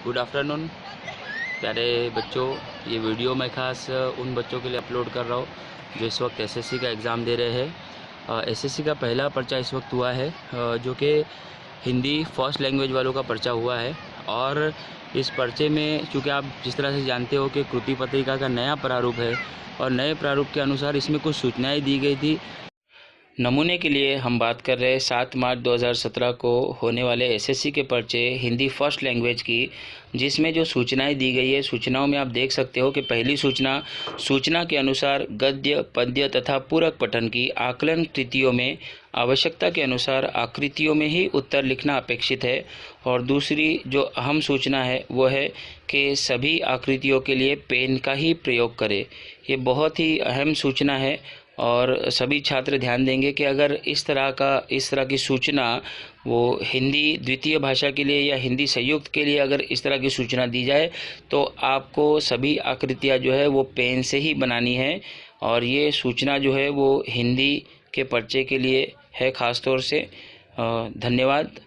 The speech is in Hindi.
गुड आफ्टरनून प्यारे बच्चों। ये वीडियो मैं ख़ास उन बच्चों के लिए अपलोड कर रहा हूँ जो इस वक्त एसएससी का एग्ज़ाम दे रहे हैं। एसएससी का पहला पर्चा इस वक्त हुआ है, जो कि हिंदी फर्स्ट लैंग्वेज वालों का पर्चा हुआ है। और इस पर्चे में चूँकि आप जिस तरह से जानते हो कि कृति पत्रिका का नया प्रारूप है और नए प्रारूप के अनुसार इसमें कुछ सूचनाएँ दी गई थी। नमूने के लिए हम बात कर रहे हैं 7 मार्च 2017 को होने वाले एसएससी के पर्चे हिंदी फर्स्ट लैंग्वेज की, जिसमें जो सूचनाएं दी गई है, सूचनाओं में आप देख सकते हो कि पहली सूचना के अनुसार गद्य पद्य तथा पूरक पठन की आकलन कृतियों में आवश्यकता के अनुसार आकृतियों में ही उत्तर लिखना अपेक्षित है। और दूसरी जो अहम सूचना है वो है कि सभी आकृतियों के लिए पेन का ही प्रयोग करें। ये बहुत ही अहम सूचना है और सभी छात्र ध्यान देंगे कि अगर इस तरह की सूचना वो हिंदी द्वितीय भाषा के लिए या हिंदी संयुक्त के लिए अगर इस तरह की सूचना दी जाए तो आपको सभी आकृतियाँ जो है वो पेन से ही बनानी है। और ये सूचना जो है वो हिंदी के पर्चे के लिए है ख़ास तौर से। धन्यवाद।